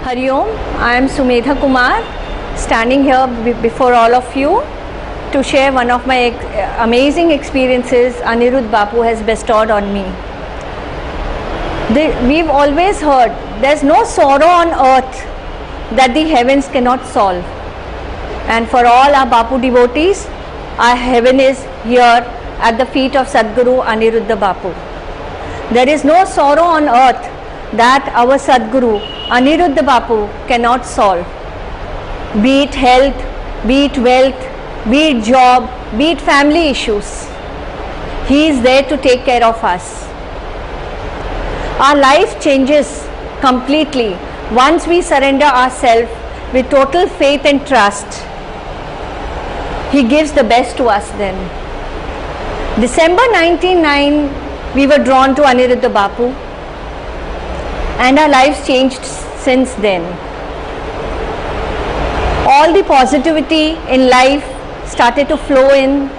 Hari Om, I am Sumedha Kumar, standing here before all of you to share one of my amazing experiences Aniruddha Bapu has bestowed on me. We've always heard there's no sorrow on earth that the heavens cannot solve. And for all our Bapu devotees, our heaven is here at the feet of Sadguru Aniruddha Bapu. There is no sorrow on earth that our Sadguru Aniruddha Bapu cannot solve. Be it health, be it wealth, be it job, be it family issues. He is there to take care of us. Our life changes completely once we surrender ourselves with total faith and trust. He gives the best to us then. December 1999, we were drawn to Aniruddha Bapu, and our lives changed since then. All the positivity in life started to flow in,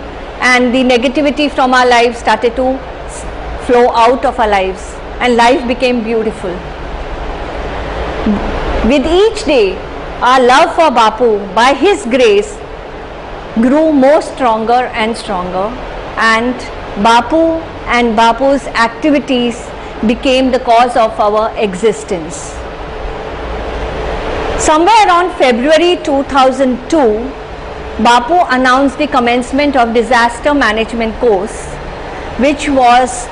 and the negativity from our lives started to flow out of our lives, and life became beautiful. With each day, our love for Bapu, by his grace, grew more stronger and stronger, and Bapu and Bapu's activities became the cause of our existence. Somewhere around February 2002, Bapu announced the commencement of disaster management course, which was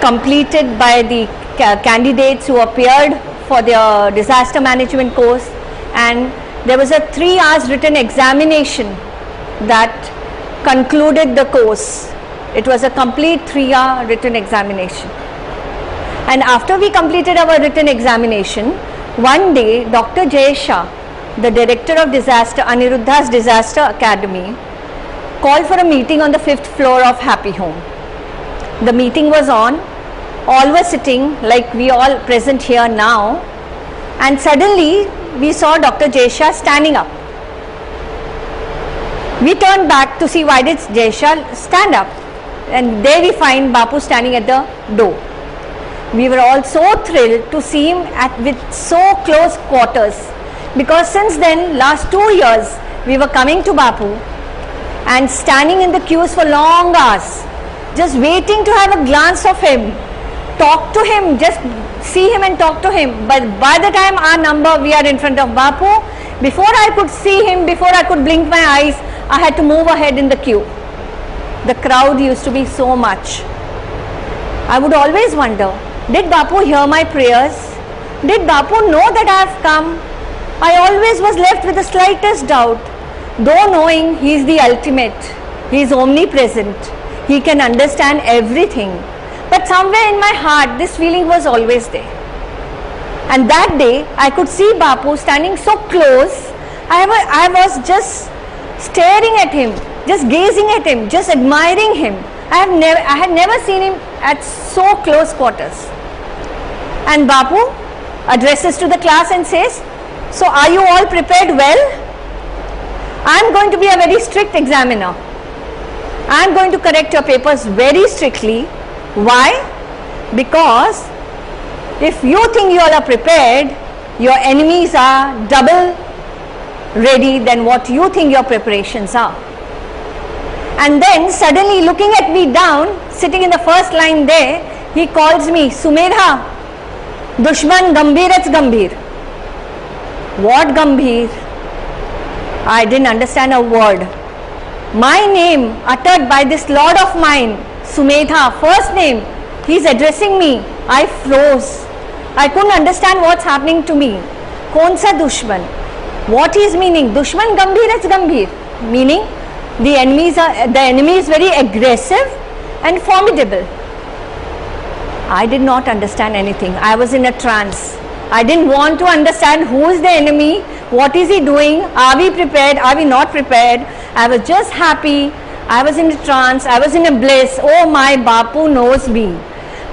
completed by the candidates who appeared for the disaster management course, and there was a 3 hours written examination that concluded the course. It was a complete 3-hour written examination. And after we completed our written examination, one day Dr. Jayesha, the director of Aniruddha's Disaster Academy, called for a meeting on the 5th floor of Happy Home. The meeting was on, all were sitting like we all present here now, and suddenly we saw Dr. Jayesha standing up. We turned back to see why did Jayesha stand up, and there we find Bapu standing at the door. We were all so thrilled to see him with so close quarters, because since then, last 2 years, we were coming to Bapu and standing in the queues for long hours, just waiting to have a glance of him, talk to him, just see him and talk to him. But by the time our number, we are in front of Bapu, before I could see him, before I could blink my eyes, I had to move ahead in the queue. The crowd used to be so much. I would always wonder, did Bapu hear my prayers? Did Bapu know that I have come? I always was left with the slightest doubt, though knowing he is the ultimate, he is omnipresent, he can understand everything. But somewhere in my heart, this feeling was always there. And that day, I could see Bapu standing so close. I was just staring at him, just gazing at him, just admiring him. I had never seen him at so close quarters. And Bapu addresses to the class and says, "So are you all prepared well? I am going to be a very strict examiner. I am going to correct your papers very strictly. Why? Because if you think you all are prepared, your enemies are double ready than what you think your preparations are." And then suddenly looking at me down, sitting in the first line there, he calls me, "Sumedha, Dushman Gambhirach Gambhir." What Gambhir? I didn't understand a word. My name uttered by this lord of mine, Sumedha, first name, he is addressing me. I froze. I couldn't understand what's happening to me. Kaun sa Dushman? What is meaning? Dushman Gambhirach Gambhir, meaning the enemy is very aggressive and formidable. I did not understand anything. I was in a trance. I didn't want to understand who is the enemy, what is he doing, are we prepared, are we not prepared. I was just happy. I was in a trance. I was in a bliss. Oh, my Bapu knows me.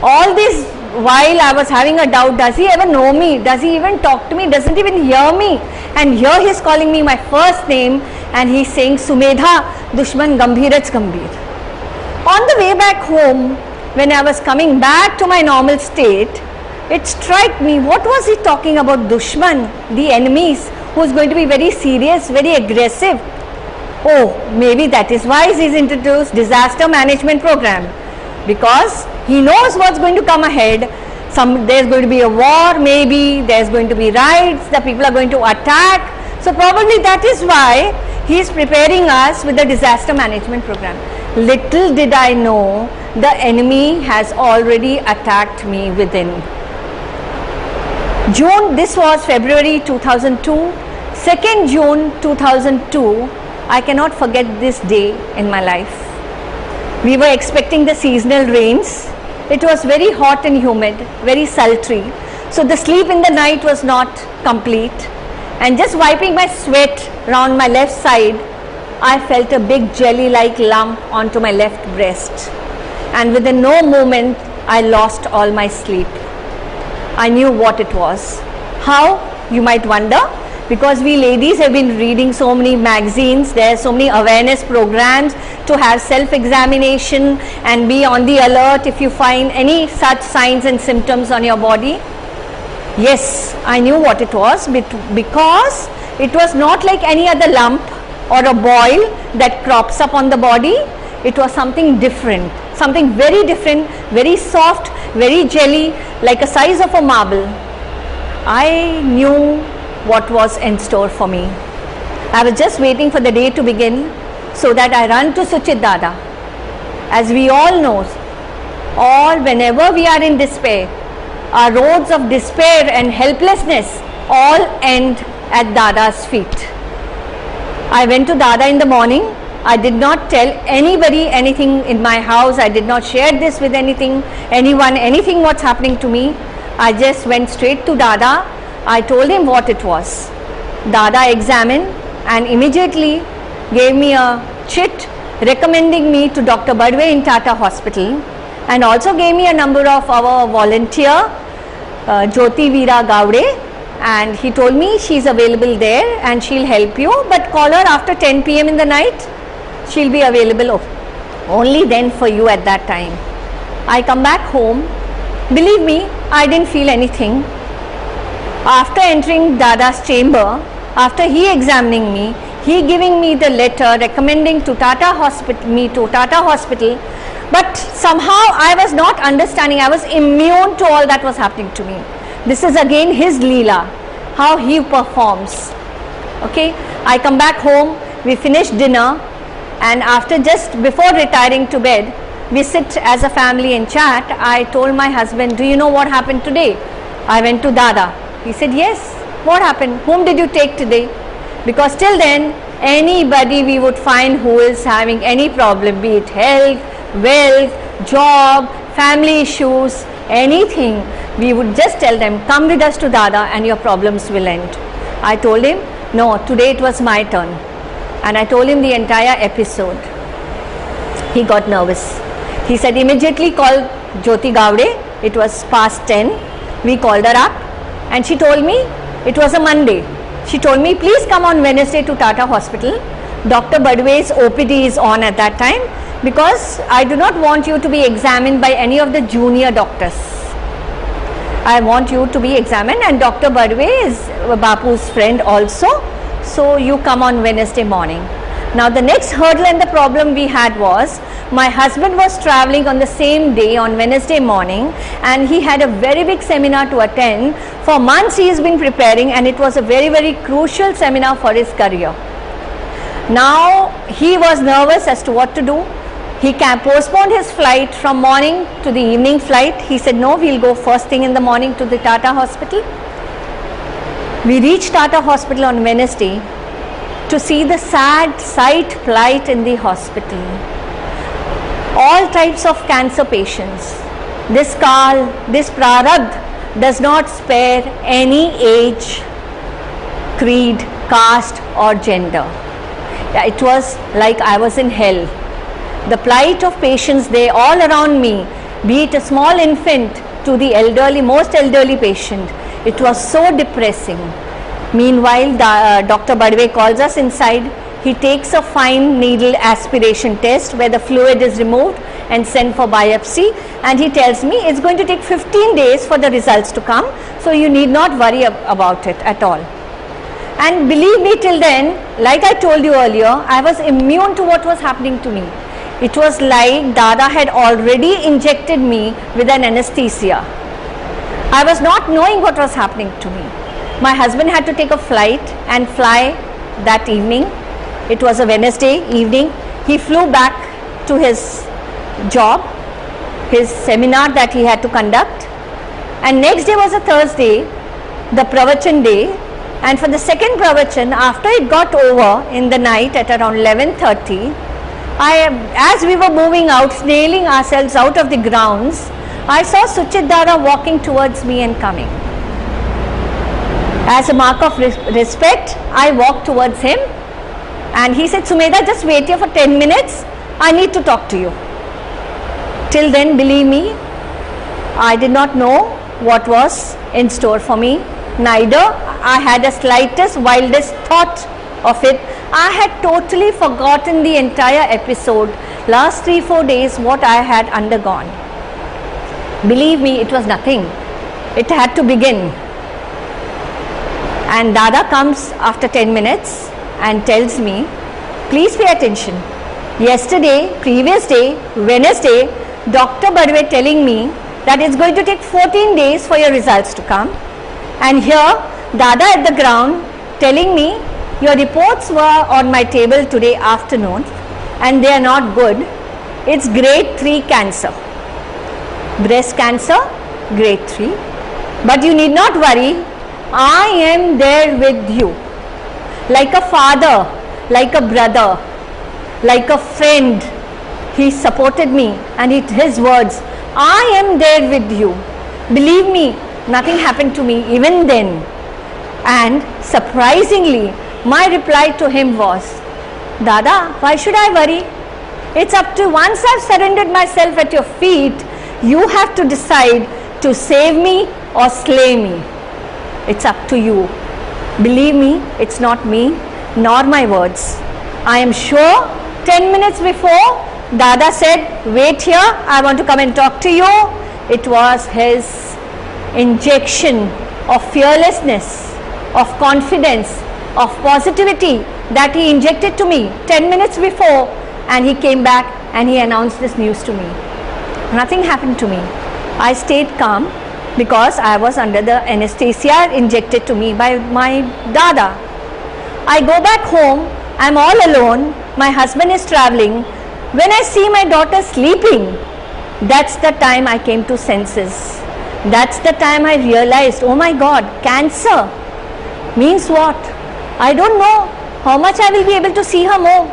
All this while I was having a doubt, does he ever know me? Does he even talk to me? Doesn't even hear me? And here he is calling me my first name, and he is saying, "Sumedha, Dushman Gambhirach Gambhir." On the way back home, when I was coming back to my normal state, it struck me, what was he talking about? Dushman, the enemies, who is going to be very serious, very aggressive. Oh, maybe that is why he's introduced disaster management program, because he knows what's going to come ahead. There's going to be a war, maybe there's going to be riots, the people are going to attack. So probably that is why he is preparing us with the disaster management program. Little did I know the enemy has already attacked me within. June, this was February 2002, 2nd June 2002, I cannot forget this day in my life. We were expecting the seasonal rains. It was very hot and humid, very sultry. So the sleep in the night was not complete. And just wiping my sweat around my left side, I felt a big jelly-like lump onto my left breast. And within no moment, I lost all my sleep. I knew what it was. How? You might wonder. Because we ladies have been reading so many magazines, there are so many awareness programs to have self-examination and be on the alert if you find any such signs and symptoms on your body. Yes, I knew what it was, because it was not like any other lump or a boil that crops up on the body. It was something different, something very different, very soft, very jelly, like a size of a marble. I knew what was in store for me. I was just waiting for the day to begin so that I run to Suchit Dada. As we all know, whenever we are in despair, our roads of despair and helplessness all end at Dada's feet. I went to Dada in the morning. I did not tell anybody anything in my house. I did not share this with anything what's happening to me. I just went straight to Dada. I told him what it was. Dada examined and immediately gave me a chit recommending me to Dr. Badwe in Tata Hospital, and also gave me a number of our volunteer, Sumedhaveera Gowde, and he told me she's available there and she'll help you, but call her after 10 p.m. in the night. She'll be available only then for you at that time. I come back home. Believe me, I didn't feel anything. After entering Dada's chamber, after he examining me, he giving me the letter recommending me to Tata Hospital, but somehow I was not understanding. I was immune to all that was happening to me. This is again his Leela, how he performs. Okay, I come back home, we finish dinner, and after just before retiring to bed, we sit as a family and chat. I told my husband, do you know what happened today? I went to Dada. He said, yes. What happened? Whom did you take today? Because till then, anybody we would find who is having any problem, be it health, wealth, job, family issues, anything, we would just tell them, come with us to Dada and your problems will end. I told him, no, today it was my turn. And I told him the entire episode. He got nervous. He said, immediately call Jyoti Gowde. It was past 10. We called her up. And she told me, it was a Monday. She told me, please come on Wednesday to Tata Hospital. Dr. Badwe's OPD is on at that time, because I do not want you to be examined by any of the junior doctors. I want you to be examined, and Dr. Badwe is Bapu's friend also. So you come on Wednesday morning. Now the next hurdle and the problem we had was, my husband was traveling on the same day on Wednesday morning, and he had a very big seminar to attend. For months he has been preparing, and it was a very, very crucial seminar for his career. Now he was nervous as to what to do. He postponed his flight from morning to the evening flight. He said, no, we'll go first thing in the morning to the Tata Hospital. We reached Tata Hospital on Wednesday to see the sad sight plight in the hospital. All types of cancer patients. This Kal, this Prarabdh does not spare any age, creed, caste or gender. It was like I was in hell. The plight of patients there all around me, be it a small infant to the elderly, most elderly patient, it was so depressing. Meanwhile, Dr. Badwe calls us inside. He takes a fine needle aspiration test where the fluid is removed and send for biopsy, and he tells me it's going to take 15 days for the results to come, so you need not worry about it at all. And believe me, till then, like I told you earlier, I was immune to what was happening to me. It was like Dada had already injected me with an anesthesia. I was not knowing what was happening to me. My husband had to take a flight and fly that evening. It was a Wednesday evening. He flew back to his job, his seminar that he had to conduct, and next day was a Thursday, the Pravachan day. And for the second Pravachan, after it got over in the night at around 11:30, as we were moving out, snailing ourselves out of the grounds, I saw Suchit Dada walking towards me and coming. As a mark of respect, I walked towards him, and he said, Sumedha, just wait here for 10 minutes, I need to talk to you. Till then, believe me, I did not know what was in store for me. Neither I had the slightest, wildest thought of it. I had totally forgotten the entire episode, last 3-4 days, what I had undergone. Believe me, it was nothing. It had to begin. And Dada comes after 10 minutes and tells me, please pay attention. Yesterday, previous day, Wednesday, Dr. Badwe telling me that it's going to take 14 days for your results to come. And here, Dada at the ground telling me, your reports were on my table today afternoon and they are not good. It's grade 3 cancer. Breast cancer, grade 3. But you need not worry, I am there with you. Like a father, like a brother, like a friend, he supported me, and his words, I am there with you. Believe me, nothing happened to me even then. And surprisingly, my reply to him was, Dada, why should I worry? It's up to, once I've surrendered myself at your feet, you have to decide to save me or slay me. It's up to you. Believe me, it's not me, nor my words. I am sure 10 minutes before, Dada said, wait here, I want to come and talk to you. It was his injection of fearlessness, of confidence, of positivity that he injected to me 10 minutes before, and he came back and he announced this news to me. Nothing happened to me. I stayed calm because I was under the anesthesia injected to me by my Dada. I go back home, I'm all alone, my husband is traveling. When I see my daughter sleeping, that's the time I came to senses. That's the time I realized, oh my God, cancer means what? I don't know how much I will be able to see her more.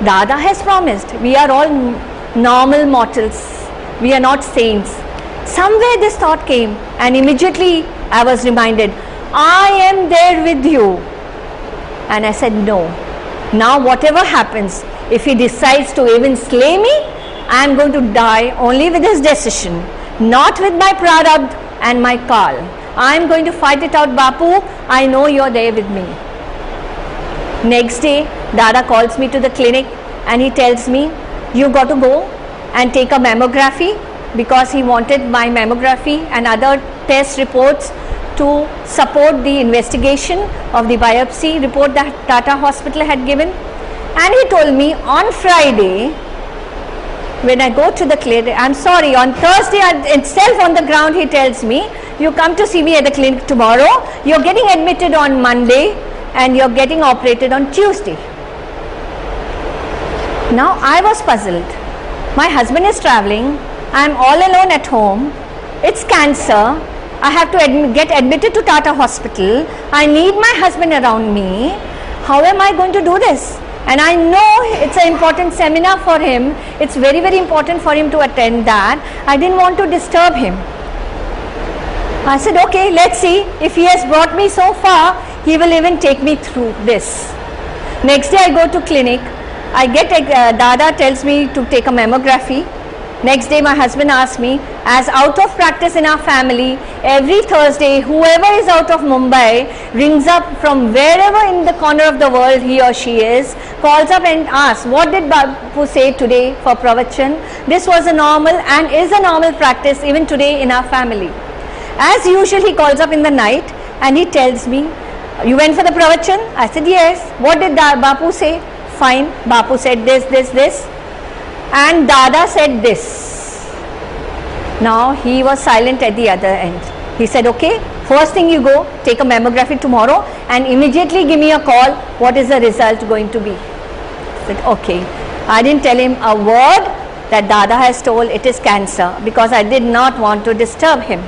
Dada has promised. We are all normal mortals. We are not saints. Somewhere this thought came, and immediately I was reminded, I am there with you. And I said, no. Now whatever happens, if he decides to even slay me, I am going to die only with his decision, not with my prarabdh and my kal. I am going to fight it out, Bapu. I know you are there with me. Next day, Dada calls me to the clinic and he tells me, you got to go and take a mammography, because he wanted my mammography and other test reports to support the investigation of the biopsy report that Tata Hospital had given. And he told me on Friday, when I go to the clinic, I'm sorry, on Thursday itself on the ground, he tells me, you come to see me at the clinic tomorrow, you're getting admitted on Monday and you're getting operated on Tuesday. Now I was puzzled. My husband is traveling, I'm all alone at home, it's cancer, I have to get admitted to Tata Hospital, I need my husband around me, how am I going to do this? And I know it's an important seminar for him, it's very, very important for him to attend that. I didn't want to disturb him. I said, okay, let's see, if he has brought me so far, he will even take me through this. Next day I go to clinic, I get, Dada tells me to take a mammography, Next day my husband asked me, as out of practice in our family, every Thursday whoever is out of Mumbai rings up from wherever in the corner of the world he or she is, calls up and asks, what did Bapu say today for pravachan? This was a normal and is a normal practice even today in our family. As usual, he calls up in the night and he tells me, you went for the pravachan? I said yes. What did Bapu say? Fine, Bapu said this and Dada said this. Now he was silent at the other end. He said, okay, first thing you go, take a mammography tomorrow and immediately give me a call. What is the result going to be? I said, okay. I didn't tell him a word that Dada has told it is cancer, because I did not want to disturb him.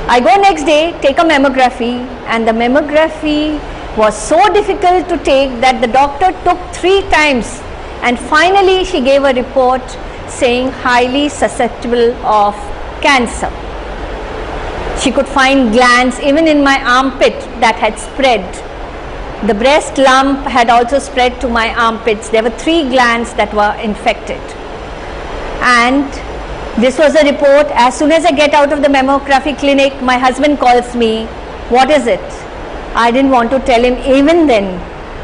I go next day, take a mammography, and the mammography was so difficult to take that the doctor took 3 times, and finally she gave a report saying highly susceptible of cancer. She could find glands even in my armpit that had spread. The breast lump had also spread to my armpits. There were 3 glands that were infected. And this was a report. As soon as I get out of the mammography clinic, my husband calls me. What is it? I didn't want to tell him even then.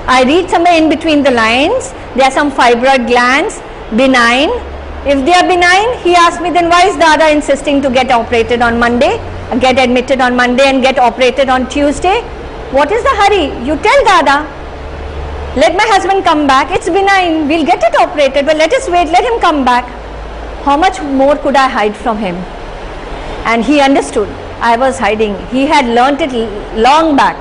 I read somewhere in between the lines, there are some fibroid glands, benign. If they are benign, he asked me, then why is Dada insisting to get operated on Monday, get admitted on Monday and get operated on Tuesday? What is the hurry? You tell Dada, let my husband come back, it's benign, we'll get it operated, but let us wait, let him come back. How much more could I hide from him? And he understood I was hiding. He had learnt it long back.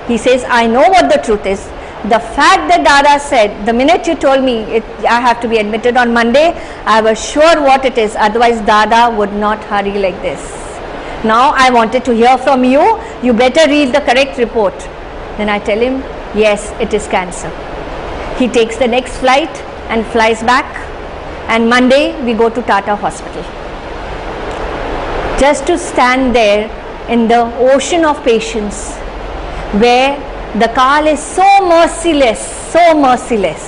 He says, I know what the truth is. The fact that Dada said, the minute you told me I have to be admitted on Monday, I was sure what it is, otherwise Dada would not hurry like this. Now I wanted to hear from you, you better read the correct report. Then I tell him, yes, it is cancer. He takes the next flight and flies back, and Monday we go to Tata Hospital. Just to stand there in the ocean of patients where the call is so merciless, so merciless.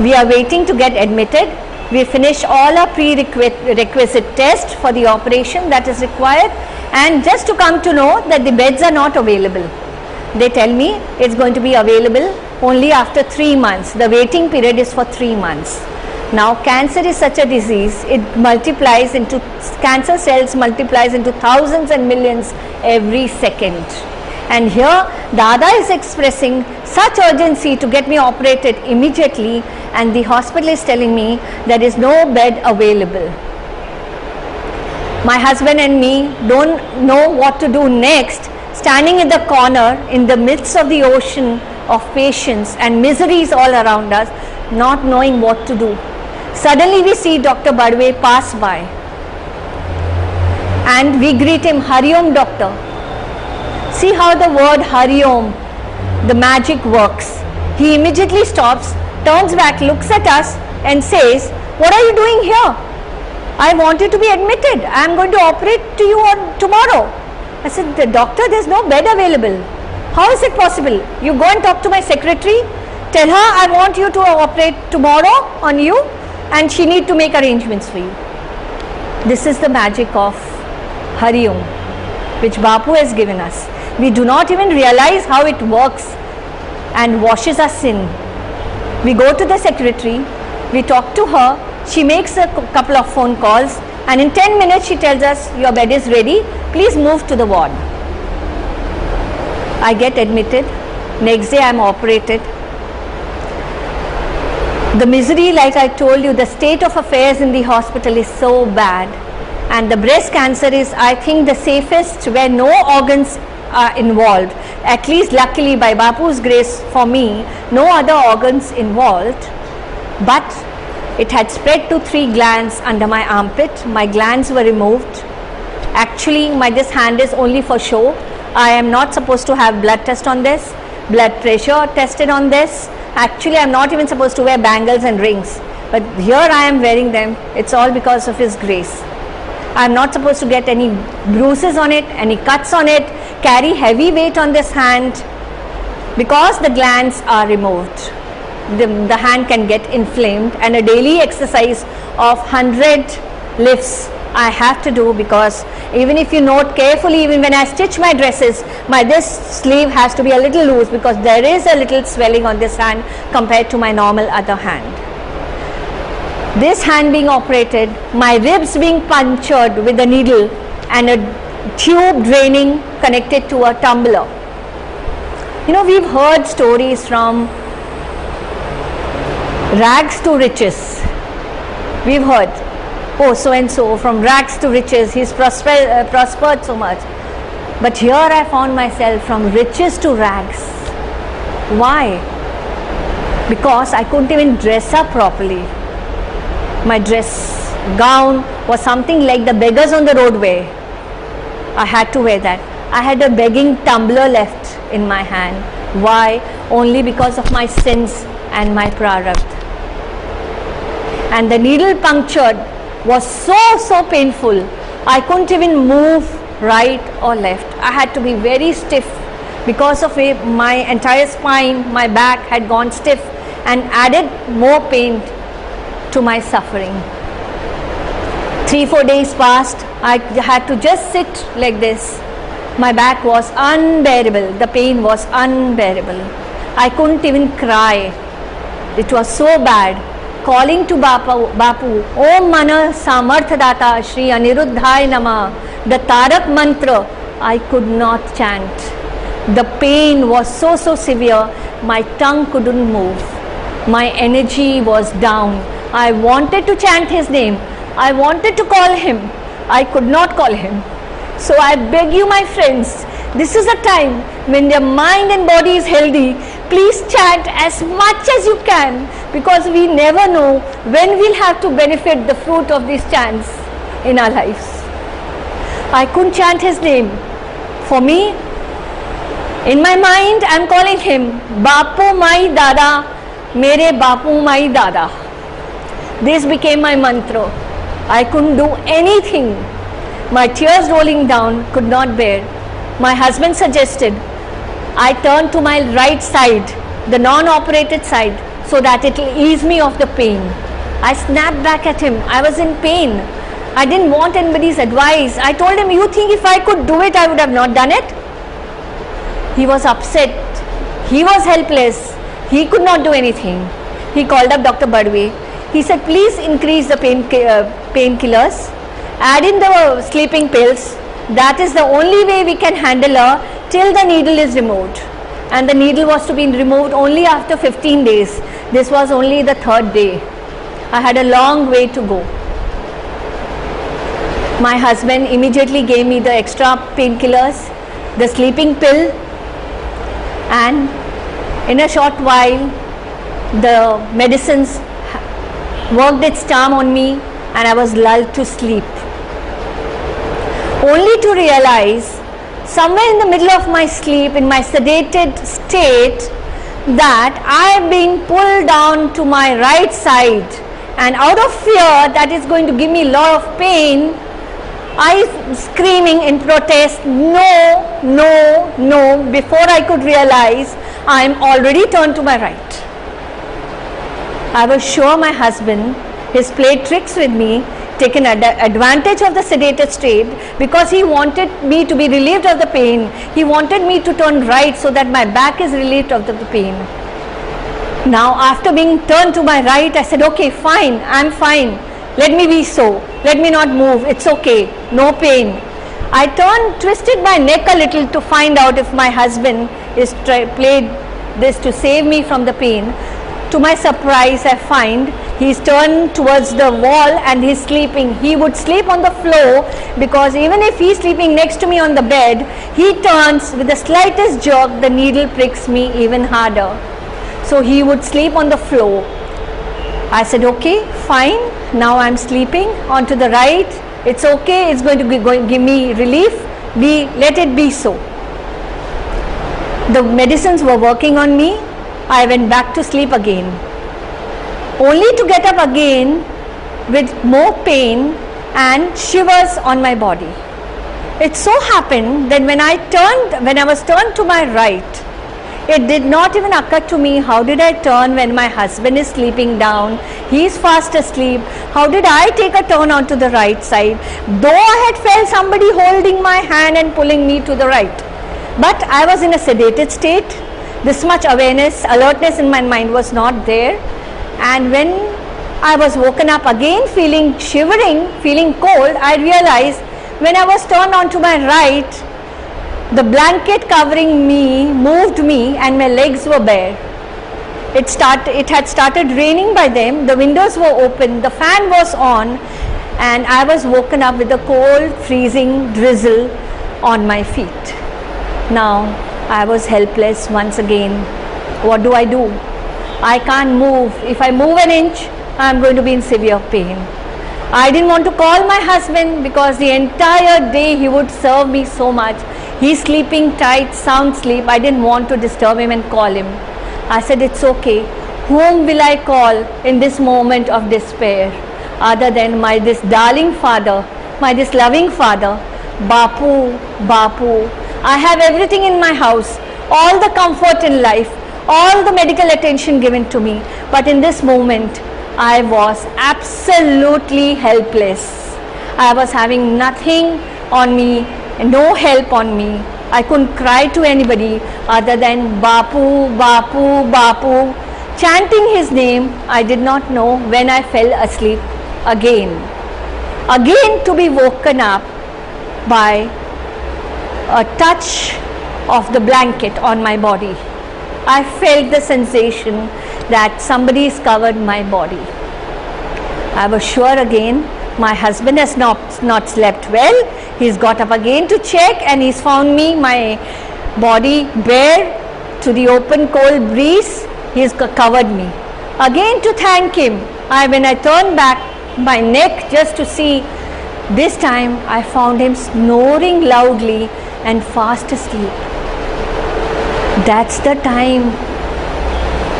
We are waiting to get admitted. We finish all our prerequisite tests for the operation that is required, and just to come to know that the beds are not available. They tell me it's going to be available only after 3 months. The waiting period is for 3 months. Now cancer is such a disease, it multiplies into, cancer cells multiplies into thousands and millions every second. And here Dada is expressing such urgency to get me operated immediately, and the hospital is telling me there is no bed available. My husband and me don't know what to do next, standing in the corner in the midst of the ocean of patients and miseries all around us, not knowing what to do. Suddenly we see Dr. Badwe pass by and we greet him, Hari Om doctor. See how the word Hari Om, the magic works. He immediately stops, turns back, looks at us and says, what are you doing here? I want you to be admitted. I am going to operate to you on tomorrow. I said, the doctor, there is no bed available. How is it possible? You go and talk to my secretary, tell her I want you to operate tomorrow on you, and she need to make arrangements for you. This is the magic of Hari Om, which Bapu has given us. We do not even realize how it works and washes us in. We go to the secretary, we talk to her, she makes a couple of phone calls, and in 10 minutes she tells us, your bed is ready, please move to the ward. I get admitted, next day I am operated. The misery, like I told you, the state of affairs in the hospital is so bad, and the breast cancer is, I think, the safest where no organs are involved. At least luckily by Bapu's grace for me, no other organs involved, but it had spread to 3 glands under my armpit. My glands were removed. Actually, this hand is only for show. I am not supposed to have blood test on this, blood pressure tested on this. Actually, I am not even supposed to wear bangles and rings, but here I am wearing them. It's all because of His grace. I am not supposed to get any bruises on it, any cuts on it, carry heavy weight on this hand, because the glands are removed. the hand can get inflamed, and a daily exercise of 100 lifts I have to do, because even if you note carefully, even when I stitch my dresses, this sleeve has to be a little loose because there is a little swelling on this hand compared to my normal other hand. This hand being operated, my ribs being punctured with a needle and a tube draining connected to a tumbler. You know, we've heard stories from rags to riches. We've heard, oh, so and so from rags to riches, he's prospered so much. But here I found myself from riches to rags. Why? Because I couldn't even dress up properly. My dress gown was something like the beggars on the roadway. I had to wear that. I had a begging tumbler left in my hand. Why? Only because of my sins and my prarabdha. And the needle punctured was so painful. I couldn't even move right or left. I had to be very stiff. Because of it, my entire spine, my back had gone stiff and added more pain to my suffering. 3-4 days passed. I had to just sit like this. My back was unbearable. The pain was unbearable. I couldn't even cry. It was so bad. Calling to Bapu, Om Mana Samarthadata Shri Aniruddhaya Nama, the Tarak mantra, I could not chant. The pain was so severe, my tongue couldn't move. My energy was down. I wanted to chant his name. I wanted to call him. I could not call him. So I beg you, my friends, this is a time when your mind and body is healthy. Please chant as much as you can, because we never know when we'll have to benefit the fruit of these chants in our lives. I couldn't chant his name. For me, in my mind, I'm calling him Bapu Mai Dada, Mere Bapu Mai Dada. This became my mantra. I couldn't do anything. My tears rolling down, could not bear. My husband suggested I turn to my right side, the non-operated side, so that it will ease me of the pain. I snapped back at him. I was in pain. I didn't want anybody's advice. I told him, you think if I could do it, I would have not done it? He was upset. He was helpless. He could not do anything. He called up Dr. Badwe. He said, please increase the painkillers, add in the sleeping pills. That is the only way we can handle her till the needle is removed. And the needle was to be removed only after 15 days. This was only the 3rd day. I had a long way to go. My husband immediately gave me the extra painkillers, the sleeping pill, and in a short while the medicines worked its charm on me and I was lulled to sleep. Only to realize somewhere in the middle of my sleep, in my sedated state, that I am being pulled down to my right side, and out of fear that is going to give me a lot of pain, I screaming in protest, no, no, no, before I could realize I am already turned to my right. I was sure my husband, he's played tricks with me, taken advantage of the sedated state, because he wanted me to be relieved of the pain. He wanted me to turn right so that my back is relieved of the pain. Now after being turned to my right, I said, okay, fine, I'm fine. Let me be so. Let me not move. It's okay. No pain. I twisted my neck a little to find out if my husband is played this to save me from the pain. To my surprise, I find he's turned towards the wall and he's sleeping. He would sleep on the floor, because even if he's sleeping next to me on the bed, he turns with the slightest jerk, the needle pricks me even harder. So he would sleep on the floor. I said, okay, fine. Now I'm sleeping onto the right. It's okay. It's going to give me relief. Let it be so. The medicines were working on me. I went back to sleep again, only to get up again with more pain and shivers on my body. It so happened that when I was turned to my right, It did not even occur to me, how did I turn when my husband is sleeping down? He is fast asleep. How did I take a turn onto the right side? Though I had felt somebody holding my hand and pulling me to the right. But I was in a sedated state. This much awareness, alertness in my mind was not there. And when I was woken up again, feeling shivering, feeling cold, I realized when I was turned onto my right, the blanket covering me moved me and my legs were bare. It had started raining by then, the windows were open, the fan was on, and I was woken up with a cold, freezing drizzle on my feet. Now I was helpless once again. What do? I can't move. If I move an inch, I am going to be in severe pain. I didn't want to call my husband because the entire day he would serve me so much. He's sleeping tight, sound sleep. I didn't want to disturb him and call him. I said, it's okay. Whom will I call in this moment of despair other than this darling father, this loving father, Bapu, Bapu. I have everything in my house, all the comfort in life, all the medical attention given to me. But in this moment, I was absolutely helpless. I was having nothing on me, no help on me. I couldn't cry to anybody other than Bapu, Bapu, Bapu. Chanting his name, I did not know when I fell asleep again. Again to be woken up by a touch of the blanket on my body. I felt the sensation that somebody has covered my body. I was sure again my husband has not slept well. He's got up again to check and he's found me, my body bare to the open cold breeze. He's covered me. Again to thank him, when I turned back my neck just to see, this time I found him snoring loudly and fast asleep. That's the time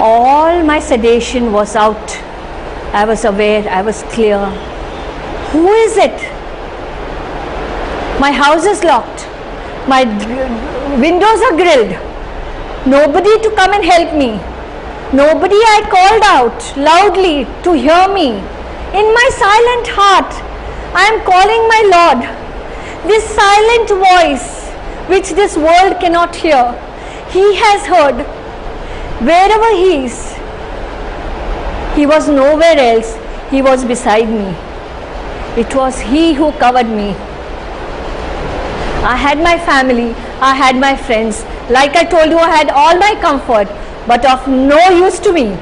all my sedation was out. I was aware, I was clear. Who is it? My house is locked. My windows are grilled. Nobody to come and help me. Nobody I called out loudly to hear me. In my silent heart, I am calling my Lord. This silent voice which this world cannot hear, He has heard. Wherever He is, He was nowhere else. He was beside me. It was He who covered me. I had my family, I had my friends. Like I told you, I had all my comfort, but of no use to me.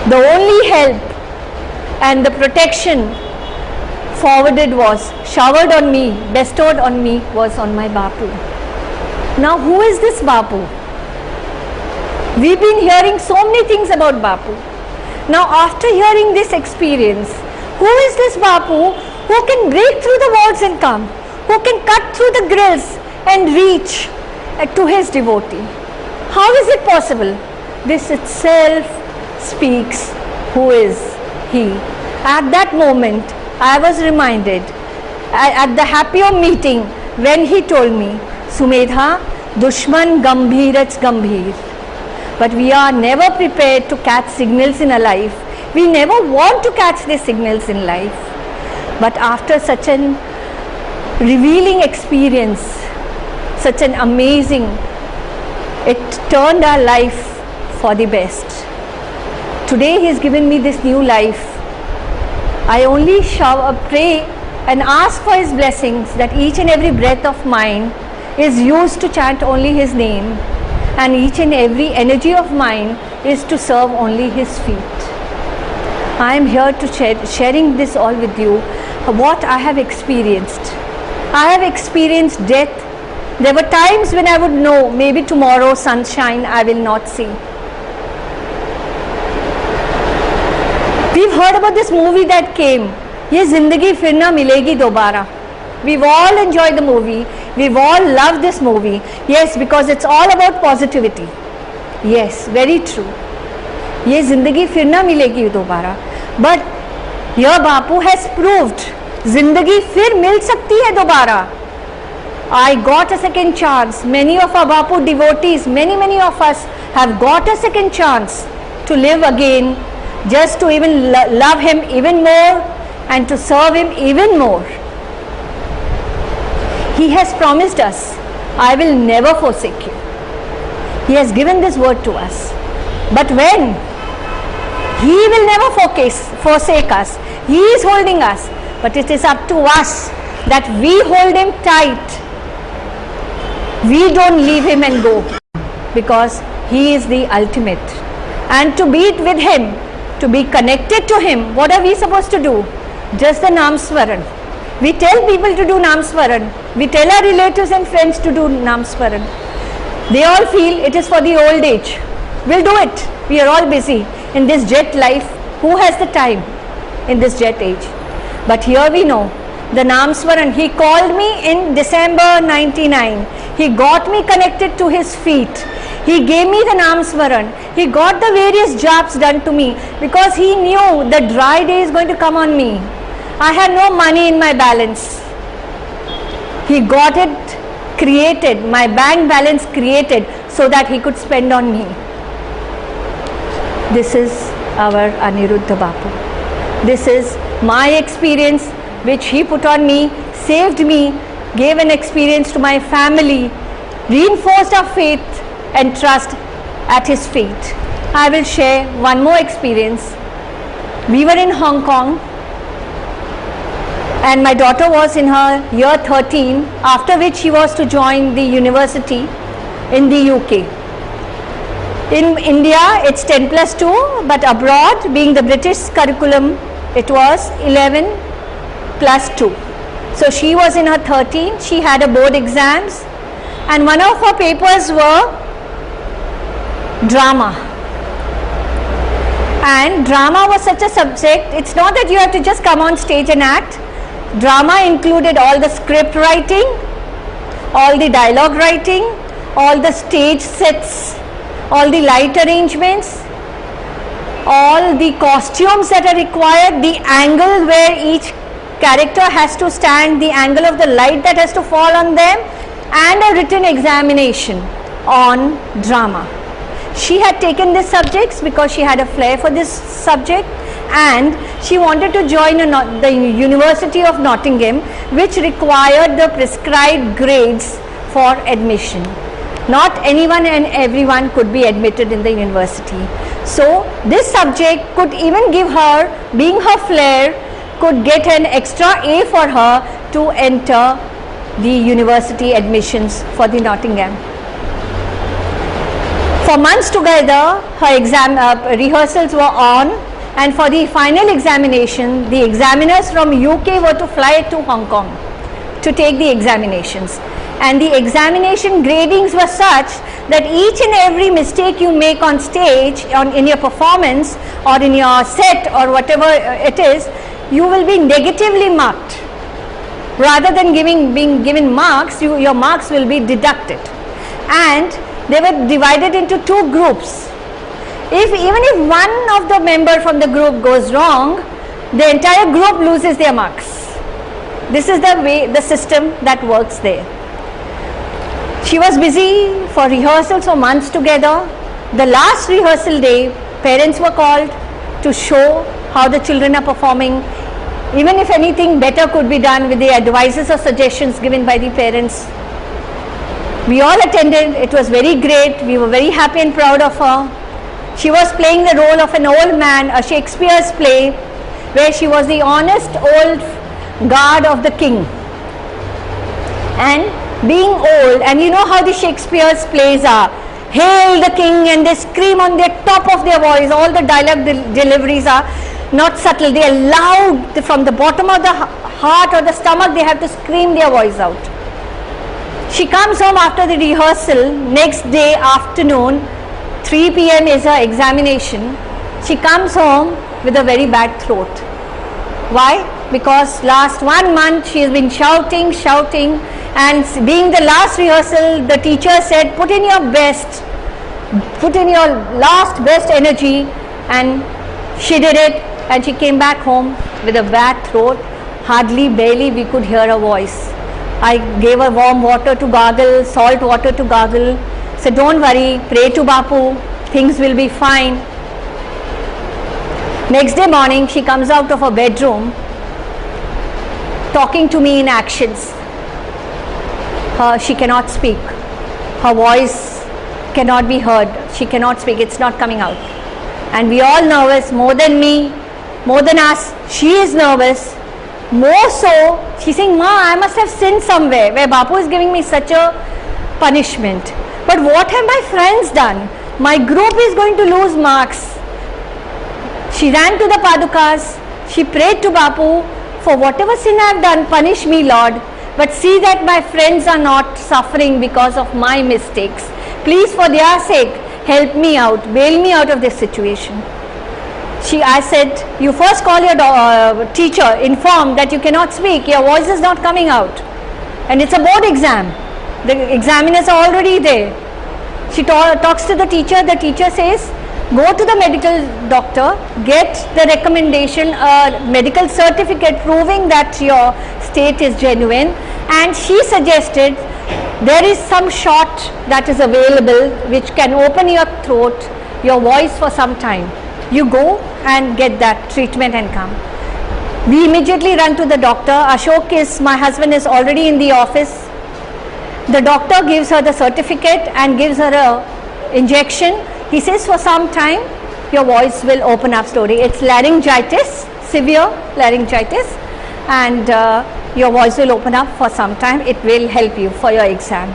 The only help and the protection showered on me, bestowed on me, was on my Bapu. Now who is this Bapu? We've been hearing so many things about Bapu. Now after hearing this experience, who is this Bapu who can break through the walls and come, who can cut through the grills and reach to his devotee? How is it possible? This itself speaks who is he. At that moment, I was reminded at the happier meeting when he told me, Sumedha, Dushman Gambhirach Gambhir. But we are never prepared to catch signals in a life. We never want to catch the signals in life. But after such an revealing experience, such an amazing, it turned our life for the best. Today He has given me this new life. I only pray and ask for His blessings that each and every breath of mine is used to chant only His name, and each and every energy of mine is to serve only His feet. I am here to sharing this all with you, what I have experienced. I have experienced death. There were times when I would know maybe tomorrow sunshine I will not see. We've heard about this movie that came, Ye Zindagi Fir Na Milegi Dobara. We've all enjoyed the movie. We've all loved this movie. Yes, because it's all about positivity. Yes, very true. Ye Zindagi Fir Na Milegi Dobara. But here Bapu has proved, Zindagi fir mil sakti hai dobara. I got a second chance. Many of our Bapu devotees, many of us have got a second chance to live again, just to even love him even more and to serve him even more. He has promised us, I will never forsake you. He has given this word to us. But when? He will never forsake us. He is holding us. But it is up to us that we hold him tight. We don't leave him and go, because he is the ultimate. And to be with him, to be connected to him, what are we supposed to do? Just the Namswaran. We tell people to do Namswaran. We tell our relatives and friends to do Namswaran. They all feel it is for the old age. We'll do it. We are all busy in this jet life. Who has the time in this jet age? But here we know the Namswaran. He called me in December 99. He got me connected to his feet. He gave me the Namswaran. He got the various jobs done to me, because he knew the dry day is going to come on me. I had no money in my balance. He got it created, my bank balance created, so that he could spend on me. This is our Aniruddha Bapu. This is my experience which he put on me, saved me, gave an experience to my family, reinforced our faith and trust at his feet. I will share one more experience. We were in Hong Kong and my daughter was in her year 13, after which she was to join the university in the UK. In India it's 10+2, but abroad, being the British curriculum, it was 11+2. So she was in her 13, she had a board exams, and one of her papers were drama. And drama was such a subject, it's not that you have to just come on stage and act. Drama included all the script writing, all the dialogue writing, all the stage sets, all the light arrangements, all the costumes that are required, the angle where each character has to stand, the angle of the light that has to fall on them, and a written examination on drama. She had taken these subjects because she had a flair for this subject, and she wanted to join the University of Nottingham, which required the prescribed grades for admission. Not anyone and everyone could be admitted in the university. So this subject could even give her, being her flair, could get an extra A for her to enter the university admissions for the Nottingham. For months together, her rehearsals were on, and for the final examination, the examiners from UK were to fly to Hong Kong to take the examinations. And the examination gradings were such that each and every mistake you make on stage, in your performance or in your set or whatever it is, you will be negatively marked. Rather than being given marks, your marks will be deducted. And they were divided into two groups. Even if one of the member from the group goes wrong, the entire group loses their marks. This is the way, the system that works there. She was busy for rehearsals for months together. The last rehearsal day, parents were called to show how the children are performing. Even if anything better could be done with the advices or suggestions given by the parents. We all attended. It was very great. We were very happy and proud of her. She was playing the role of an old man, a Shakespeare's play, where she was the honest old guard of the king. And being old, and you know how the Shakespeare's plays are, hail the king, and they scream on the top of their voice. All the dialogue deliveries are not subtle, they are loud. From the bottom of the heart or the stomach, they have to scream their voice out. She comes home after the rehearsal. Next day afternoon, 3 p.m. is her examination. She comes home with a very bad throat. Why? Because last 1 month she has been shouting, and being the last rehearsal, the teacher said, put in your best, put in your last best energy, and she did it, and she came back home with a bad throat. Hardly, barely we could hear her voice. I gave her warm water to gargle, salt water to gargle. Said, don't worry, pray to Bapu, things will be fine. Next day morning, she comes out of her bedroom, talking to me in actions. She cannot speak. Her voice cannot be heard. She cannot speak. It's not coming out. And we all nervous, more than me, more than us. She is nervous. More so, she's saying, Ma, I must have sinned somewhere where Bapu is giving me such a punishment. But what have my friends done? My group is going to lose marks. She ran to the Padukas. She prayed to Bapu, for whatever sin I have done, punish me, Lord. But see that my friends are not suffering because of my mistakes. Please, for their sake, help me out, bail me out of this situation. I said, you first call your teacher, inform that you cannot speak, your voice is not coming out. And it's a board exam. The examiners are already there. She talks to the teacher says, go to the medical doctor, get the recommendation, medical certificate proving that your state is genuine. And she suggested there is some shot that is available which can open your throat, your voice for some time. You go and get that treatment and come. We immediately run to the doctor. Ashok my husband is already in the office. The doctor gives her the certificate and gives her a injection. He says for some time your voice will open up slowly. It's laryngitis, severe laryngitis, and your voice will open up for some time. It will help you for your exam.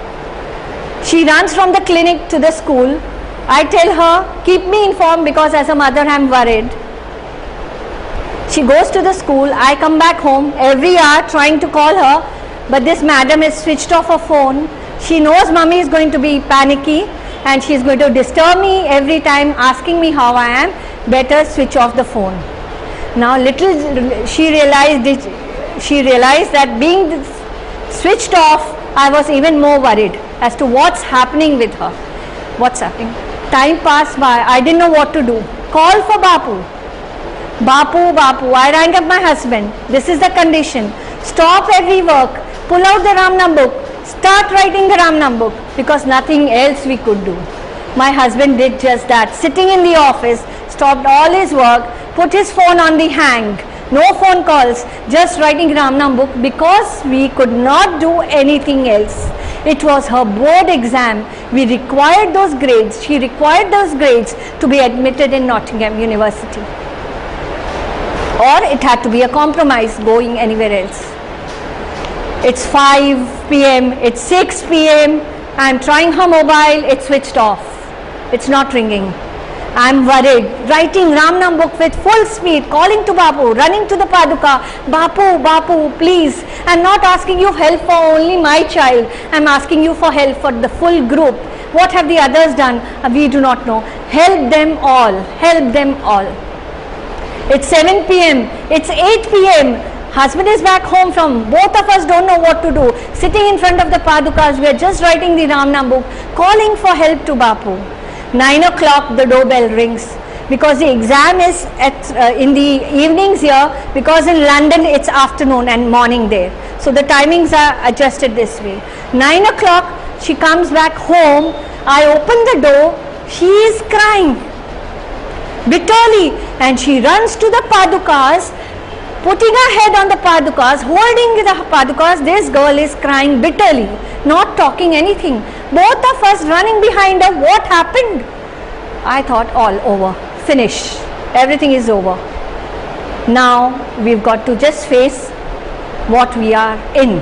She runs from the clinic to the school. I tell her, keep me informed because as a mother I am worried. She goes to the school. I come back home every hour trying to call her, but this madam has switched off her phone. She knows mommy is going to be panicky and she is going to disturb me every time asking me how I am. Better switch off the phone. Now she realized that being switched off, I was even more worried as to what's happening with her. What's happening? Time passed by. I didn't know what to do. Call for Bapu. Bapu. I rang up my husband. This is the condition. Stop every work. Pull out the Ramnam book. Start writing the Ramnam book, because nothing else we could do. My husband did just that. Sitting in the office, stopped all his work, put his phone on the hang. No phone calls, just writing Ramnam book, because we could not do anything else. It was her board exam. We required those grades. She required those grades to be admitted in Nottingham University. Or it had to be a compromise going anywhere else. It's 5 p.m. It's 6 p.m. I'm trying her mobile. It's switched off. It's not ringing. I'm worried. Writing Ramnam book with full speed, calling to Bapu, running to the Paduka. Bapu, please. I'm not asking you help for only my child. I'm asking you for help for the full group. What have the others done? We do not know. Help them all. Help them all. It's 7 p.m. It's 8 p.m. Husband is back home from, both of us don't know what to do. Sitting in front of the Padukas, we are just writing the Ramnam book, calling for help to Bapu. 9 o'clock the doorbell rings, because the exam is in the evenings here, because in London it's afternoon and morning there. So the timings are adjusted this way. 9 o'clock she comes back home. I open the door. She is crying bitterly, and she runs to the Padukas, putting her head on the Padukas, holding the Padukas. This girl is crying bitterly, not talking anything. Both of us running behind her. What happened? I thought, all over, finish, everything is over. Now we've got to just face what we are in.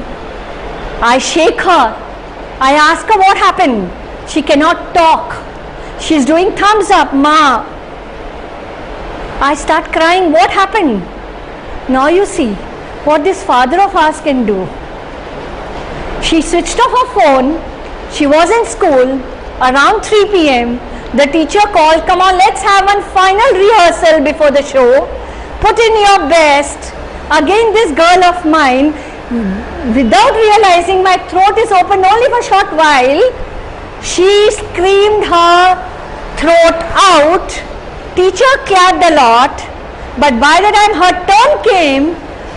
I shake her. I ask her what happened. She cannot talk. She's doing thumbs up, Ma. I start crying. What happened? Now you see what this father of ours can do. She switched off her phone. She was in school around 3 p.m. The teacher called, come on, let's have one final rehearsal before the show. Put in your best. Again, this girl of mine, without realizing my throat is open only for a short while, she screamed her throat out. Teacher clapped a lot. But by the time her turn came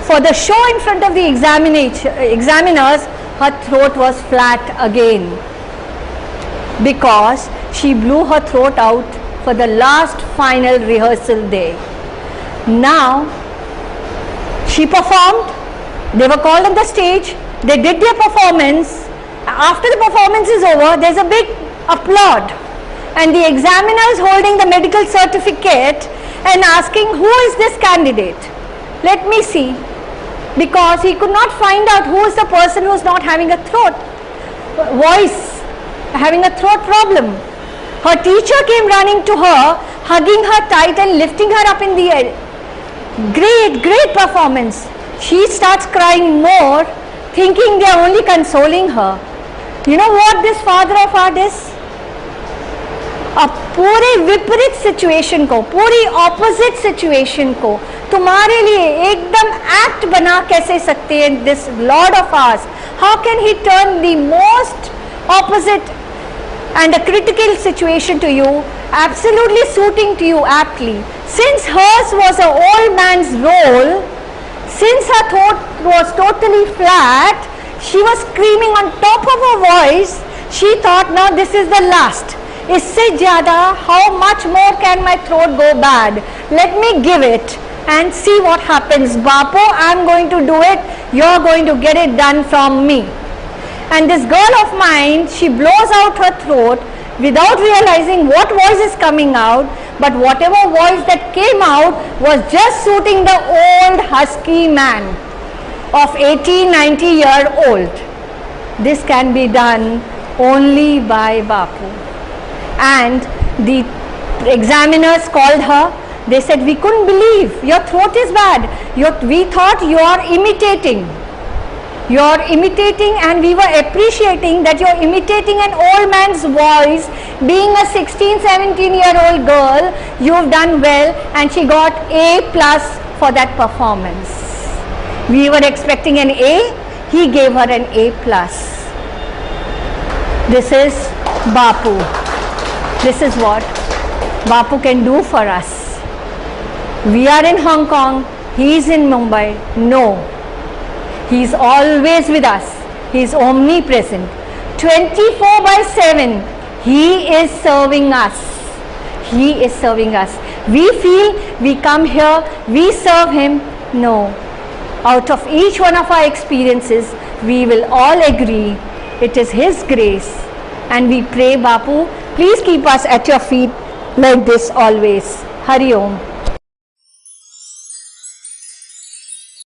for the show in front of the examiners, her throat was flat again, because she blew her throat out for the last final rehearsal day. Now she performed, they were called on the stage, they did their performance. After the performance is over, there's a big applaud, and the examiner is holding the medical certificate and asking, who is this candidate? Let me see, because he could not find out who is the person who is not having a throat voice, having a throat problem. Her teacher came running to her, hugging her tight and lifting her up in the air. Great performance. She starts crying more, thinking they are only consoling her. You know what this father of art is? अब पूरे विपरीत situation को, पूरी opposite situation को तुम्हारे लिए एकदम act बना कैसे सकते हैं this lord of ours? How can he turn the most opposite and a critical situation to you, absolutely suiting to you aptly. Since hers was an old man's role, since her throat was totally flat, she was screaming on top of her voice. She thought, now this is the last. इससे ज़्यादा, how much more can my throat go bad? Let me give it and see what happens. Bapu, I'm going to do it. You're going to get it done from me. And this girl of mine, she blows out her throat without realizing what voice is coming out, but whatever voice that came out was just suiting the old husky man of 80-90-year-old. This can be done only by Bapu. And the examiners called her. They said, we couldn't believe, your throat is bad. We thought you are imitating. You're imitating, and we were appreciating that you're imitating an old man's voice. Being a 16-17-year-old girl, you've done well, and she got A+ for that performance. We were expecting an A, he gave her an A+. This is Bapu. This is what Bapu can do for us. We are in Hong Kong, he is in Mumbai. No. He is always with us. He is omnipresent. 24/7. He is serving us. He is serving us. We feel we come here, we serve him. No. Out of each one of our experiences, we will all agree it is his grace. And we pray, Bapu, please keep us at your feet like this always. Hari Om.